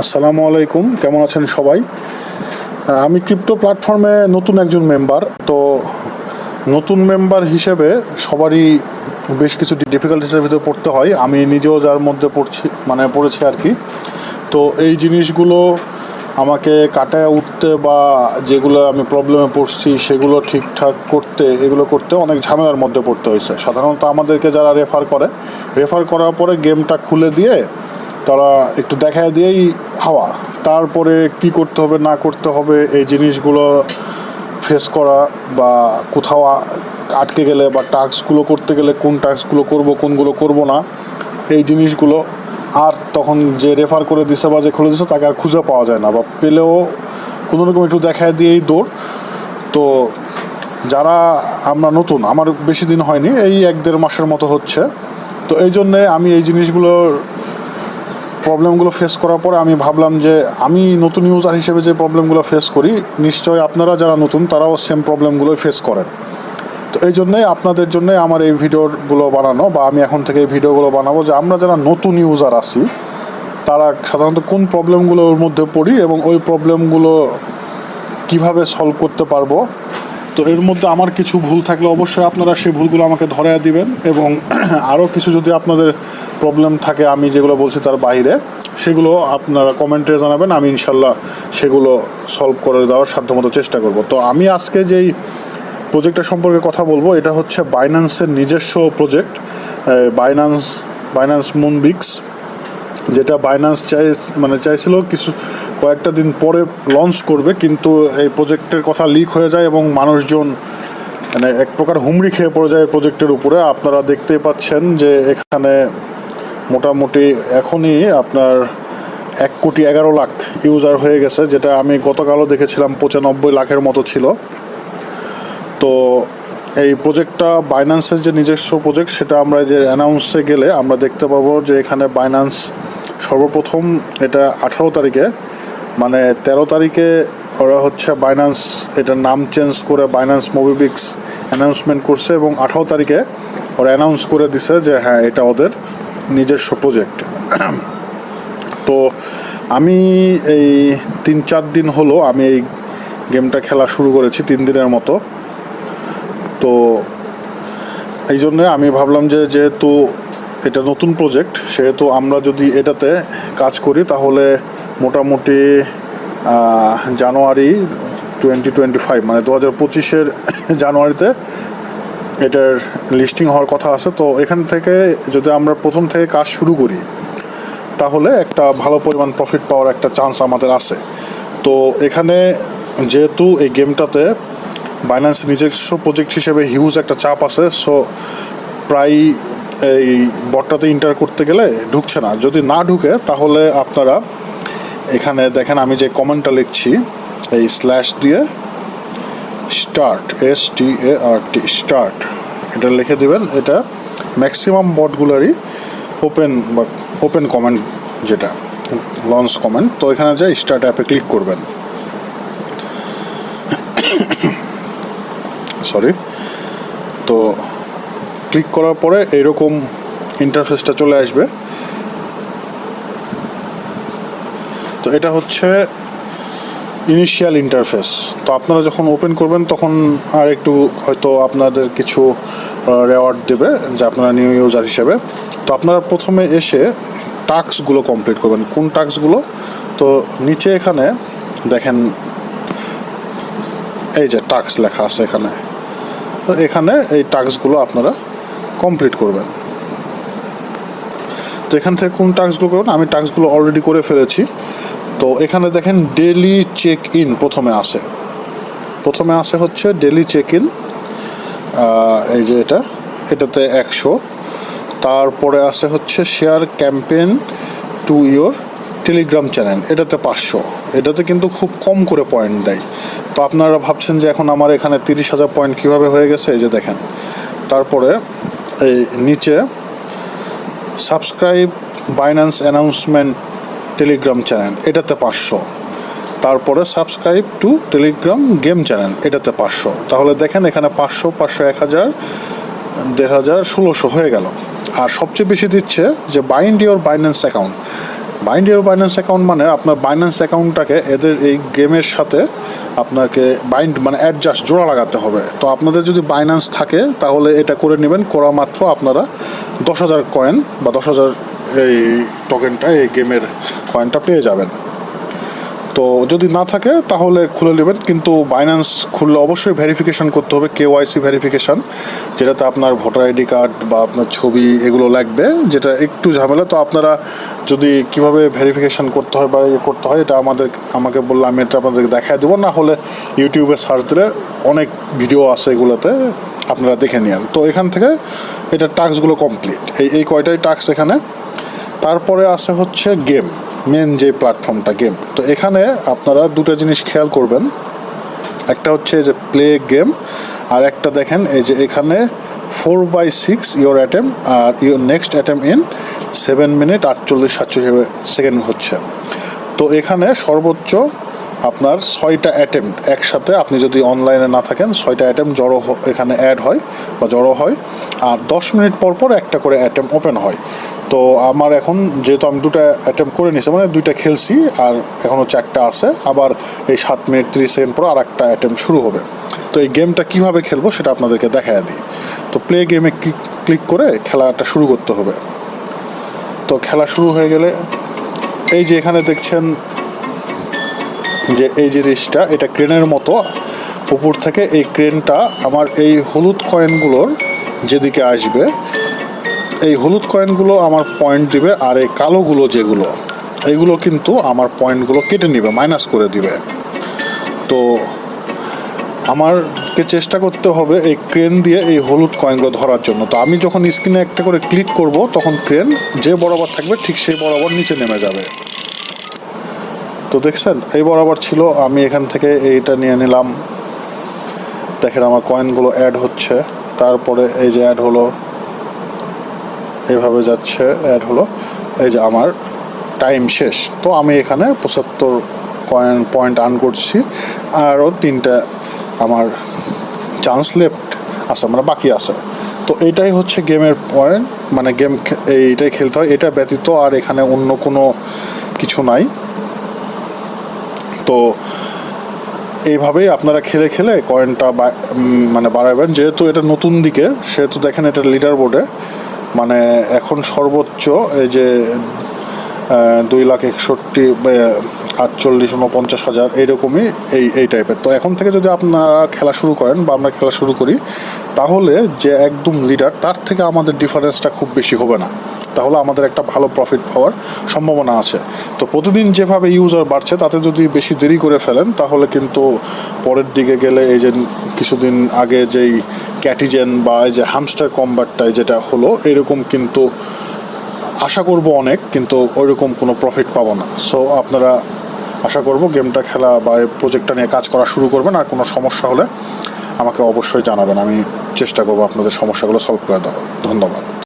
আসসালামু আলাইকুম, কেমন আছেন সবাই? আমি ক্রিপ্টো প্ল্যাটফর্মে নতুন একজন মেম্বার। তো নতুন মেম্বার হিসেবে সবারই বেশ কিছু ডিফিকাল্টিসের ভিতরে পড়তে হয়। আমি নিজেও যার মধ্যে পড়েছি আর কি। তো এই জিনিসগুলো আমাকে কাটায় উঠতে বা যেগুলো আমি প্রবলেমে পড়ছি সেগুলো ঠিকঠাক করতে অনেক ঝামেলার মধ্যে পড়তে হয়েছে। সাধারণত আমাদেরকে যারা রেফার করার পরে গেমটা খুলে দিয়ে তারা একটু দেখায় দিয়েই হাওয়া, তারপরে কি করতে হবে না করতে হবে এই জিনিসগুলো ফেস করা, বা কোথাও আটকে গেলে বা টাস্কগুলো করতে গেলে কোন টাস্কগুলো করব কোনগুলো করব না, এই জিনিসগুলো আর তখন যে রেফার করে দিছে বা যে খুলে দিছে তাকে আর খুঁজে পাওয়া যায় না, বা পেলেও কোনো রকম একটু দেখায় দিয়েই দৌড়। তো যারা আমরা নতুন, আমার বেশি দিন হয়নি, এই 1-1.5 মাসের মতো হচ্ছে। তো এই জন্যে আমি এই প্রবলেমগুলো ফেস করার পরে আমি ভাবলাম যে আমি নতুন ইউজার হিসেবে যে প্রবলেমগুলো ফেস করি, নিশ্চয়ই আপনারা যারা নতুন তারাও সেম প্রবলেমগুলোই ফেস করেন। তো এই জন্যই আপনাদের জন্য আমার এই ভিডিওগুলো বানানো, বা আমি এখন থেকে এই ভিডিওগুলো বানাবো যে আমরা যারা নতুন ইউজার আছি তারা সাধারণত কোন প্রবলেমগুলোর মধ্যে পড়ি এবং ওই প্রবলেমগুলো কিভাবে সলভ করতে পারবো। তো এর মধ্যে আমার কিছু ভুল থাকলে অবশ্যই আপনারা সেই ভুলগুলো আমাকে ধরায় দিবেন, এবং আরও কিছু যদি আপনাদের প্রবলেম থাকে আমি যেগুলো বলছি তার বাইরে, সেগুলো আপনারা কমেন্টে জানাবেন। আমি ইনশাল্লাহ সেগুলো সলভ করে দেওয়ার সাধ্যমতো চেষ্টা করব। তো আমি আজকে যেই প্রজেক্টটা সম্পর্কে কথা বলবো, এটা হচ্ছে বাইন্যান্সের নিজস্ব প্রজেক্ট, বাইন্যান্স মুনবিক্স, যেটা বাইন্যান্স চাইছিল কয়েকটা দিন পরে লঞ্চ করবে, কিন্তু এই প্রজেক্টের কথা লিক হয়ে যায় এবং মানুষজন এক প্রকার হুমড়ি খেয়ে পড়ে যায় প্রজেক্টের উপরে। আপনারা দেখতেই পাচ্ছেন যে এখানে মোটামুটি এখনই আপনার 1,11,00,000 ইউজার হয়ে গেছে, যেটা আমি গতকালও দেখেছিলাম 95 লাখের মতো ছিল। তো এই প্রজেক্টটা বাইন্যান্সের যে নিজস্ব প্রজেক্ট, সেটা আমরা যে অ্যানাউন্সে গেলে আমরা দেখতে পাবো যে এখানে বাইন্যান্স সর্বপ্রথম এটা 18 তারিখে, 13 তারিখে ওরা হচ্ছে বাইন্যান্স এটার নাম চেঞ্জ করে বাইন্যান্স মুনবিক্স অ্যানাউন্সমেন্ট করছে, এবং 18 তারিখে ওরা অ্যানাউন্স করে দিছে যে হ্যাঁ এটা ওদের নিজস্ব প্রজেক্ট। তো আমি এই 3-4 দিন হলো আমি এই গেমটা খেলা শুরু করেছি, 3 দিনের মতো। তো এই জন্যে আমি ভাবলাম যে যেহেতু এটা নতুন প্রজেক্ট, সেহেতু আমরা যদি এটাতে কাজ করি তাহলে মোটামুটি জানুয়ারি 2025 2025-এর জানুয়ারিতে এটার লিস্টিং হওয়ার কথা আছে। তো এখান থেকে যদি আমরা প্রথম থেকে কাজ শুরু করি তাহলে একটা ভালো পরিমাণ প্রফিট পাওয়ার একটা চান্স আমাদের আছে। তো এখানে যেহেতু এই গেমটাতে বাইন্যান্স নিজস্ব প্রজেক্ট হিসেবে হিউজ একটা চাপ আছে, সো প্রায় এই বটটাতে ইন্টার করতে গেলে ঢুকছে না। যদি না ঢুকে তাহলে আপনারা এখানে দেখেন আমি যে কমেন্টটা লিখছি, এই স্ল্যাশ দিয়ে স্টার্ট স্টার্ট এটা লিখে দিবেন। এটা ম্যাক্সিমাম বটগুলারই ওপেন কমেন্ট, যেটা লঞ্চ কমেন্ট। তো এখানে যে স্টার্ট অ্যাপে ক্লিক করবেন, তো ক্লিক করার পরে এইরকম ইন্টারফেসটা চলে আসবে। তো এটা হচ্ছে ইনিশিয়াল ইন্টারফেস। তো আপনারা যখন ওপেন করবেন তখন আর একটু হয়তো আপনাদের কিছু রেওয়ার্ড দেবে যে আপনারা নিউ ইউজার হিসেবে। তো আপনারা প্রথমে এসে টাস্কগুলো কমপ্লিট করবেন। কোন টাস্কগুলো? তো নিচে এখানে দেখেন এই যে টাস্ক লেখা আছে এখানে, তো এখানে এই টাস্কগুলো আপনারা কমপ্লিট করবেন। তো এখান থেকে কোন টাস্কগুলো করবেন, আমি টাস্কগুলো অলরেডি করে ফেলেছি। তো এখানে দেখেন ডেইলি চেক ইন প্রথমে আসে হচ্ছে ডেইলি চেক ইন, এই যে এটাতে 100। তারপরে আসে হচ্ছে share campaign to your Telegram channel, এটাতে 500। এটাতে কিন্তু খুব কম করে পয়েন্ট দেয়। তো আপনারা ভাবছেন যে এখন আমার এখানে 30,000 পয়েন্ট কীভাবে হয়ে গেছে, এই যে দেখেন। তারপরে এই নিচে subscribe Binance announcement Telegram channel, এটাতে 500। তারপরে subscribe to Telegram game channel, এটাতে 500। তাহলে দেখেন এখানে 500, 1,000, 1,500, 1,600 হয়ে গেল। আর সবচেয়ে বেশি দিচ্ছে যে bind your Binance account, bind your Binance account মানে আপনার বাইন্যান্স অ্যাকাউন্টটাকে এদের এই গেমের সাথে আপনাকে বাইন্ড মানে অ্যাডজাস্ট জোড়া লাগাতে হবে। তো আপনাদের যদি বাইন্যান্স থাকে তাহলে এটা করে নেবেন, করা মাত্র আপনারা 10,000 কয়েন বা 10,000 এই টোকেনটা, এই গেমের কয়েনটা পেয়ে যাবেন। তো যদি না থাকে তাহলে খুলে নেবেন, কিন্তু বাইন্যান্স খুললে অবশ্যই ভেরিফিকেশান করতে হবে, KYC ভেরিফিকেশান, যেটাতে আপনার ভোটার আইডি কার্ড বা আপনার ছবি এগুলো লাগবে, যেটা একটু ঝামেলা। তো আপনারা যদি কিভাবে ভেরিফিকেশান করতে হয় বা করতে হয় এটা আমাকে বললে আমি এটা আপনাদেরকে দেখায় দেবো, না হলে ইউটিউবে সার্চ দিলে অনেক ভিডিও আছে, এগুলোতে আপনারা দেখে নিন। তো এখান থেকে এটা টাস্কগুলো কমপ্লিট, এই কয়টাই টাস্ক এখানে। তারপরে আছে হচ্ছে গেম, মেন যে প্ল্যাটফর্মটা গেম। তো এখানে আপনারা দুটো জিনিস খেয়াল করবেন, একটা হচ্ছে যে প্লে গেম, আর একটা দেখেন এই যে এখানে 4/6 ইয়োর অ্যাটেম আর your next attempt in 7 minute 48-47 second হচ্ছে। তো এখানে সর্বোচ্চ আপনার 6টা অ্যাটেম্প একসাথে, আপনি যদি অনলাইনে না থাকেন 6টা অ্যাটেম্প জড়ো এখানে অ্যাড হয় বা জড়ো হয়, আর 10 মিনিট পর পর একটা করে অ্যাটেম্প ওপেন হয়। তো আমার এখন যেহেতু আমি 2টা অ্যাটেম্প করে নিয়েছি, মানে 2টা খেলছি আর এখনও 4টা আছে, আবার এই 7 মিনিট 30 সেকেন্ড পর আর একটা অ্যাটেম্প শুরু হবে। তো এই গেমটা কীভাবে খেলবো সেটা আপনাদেরকে দেখায় দিই। তো প্লে গেমে ক্লিক করে খেলাটা শুরু করতে হবে। তো খেলা শুরু হয়ে গেলে এই যে এখানে দেখছেন যে এই জিনিসটা, এটা ক্রেনের মতো উপর থেকে এই ক্রেনটা আমার এই হলুদ কয়েনগুলোর যেদিকে আসবে, এই হলুদ কয়েনগুলো আমার পয়েন্ট দিবে, আর এই কালোগুলো যেগুলো এইগুলো কিন্তু আমার পয়েন্টগুলো কেটে নেবে, মাইনাস করে দিবে। তো আমারকে চেষ্টা করতে হবে এই ক্রেন দিয়ে এই হলুদ কয়েনগুলো ধরার জন্য। তো আমি যখন স্ক্রিনে একটা করে ক্লিক করব তখন ক্রেন যে বরাবর থাকবে ঠিক সেই বরাবর নিচে নেমে যাবে। তো দেখছেন এই বরাবর ছিল, আমি এখান থেকে এইটা নিয়ে নিলাম। দেখেন আমার কয়েনগুলো অ্যাড হচ্ছে, তারপরে এই যে অ্যাড হলো, এইভাবে যাচ্ছে, অ্যাড হলো, এই যে আমার টাইম শেষ। তো আমি এখানে 75 পয়েন্ট আর্ন করছি, আরও 3টা আমার চান্স লেফট আছে, মানে বাকি আছে। তো এটাই হচ্ছে গেমের পয়েন্ট, মানে গেম এইটাই খেলতে হয়, এটা ব্যতীত আর এখানে অন্য কোনো কিছু নাই। তো এইভাবেই আপনারা খেলে খেলে কয়েনটা মানে বাড়াবেন। যেহেতু এটা নতুন দিকের, সেহেতু দেখেন এটা লিডার বোর্ডে মানে এখন সর্বোচ্চ এই যে 2,61,48,49,000 এইরকমই এই টাইপের। তো এখন থেকে যদি আপনারা খেলা শুরু করেন বা আমরা খেলা শুরু করি, তাহলে যে একদম লিডার তার থেকে আমাদের ডিফারেন্সটা খুব বেশি হবে না, তাহলে আমাদের একটা ভালো প্রফিট পাওয়ার সম্ভাবনা আছে। তো প্রতিদিন যেভাবে ইউজার বাড়ছে তাতে যদি বেশি দেরি করে ফেলেন তাহলে কিন্তু পরের দিকে গেলে এই যে কিছুদিন আগে যেই ক্যাটিজেন বা এই যে হ্যামস্টার কম্বাটটায় যেটা হলো এরকম কিন্তু আশা করব অনেক, কিন্তু ওইরকম কোনো প্রফিট পাবো না। সো আপনারা আশা করব গেমটা খেলা বা প্রজেক্টটা নিয়ে কাজ করা শুরু করবেন, আর কোনো সমস্যা হলে আমাকে অবশ্যই জানাবেন, আমি চেষ্টা করব আপনাদের সমস্যাগুলো সলভ করে দেওয়ার। ধন্যবাদ।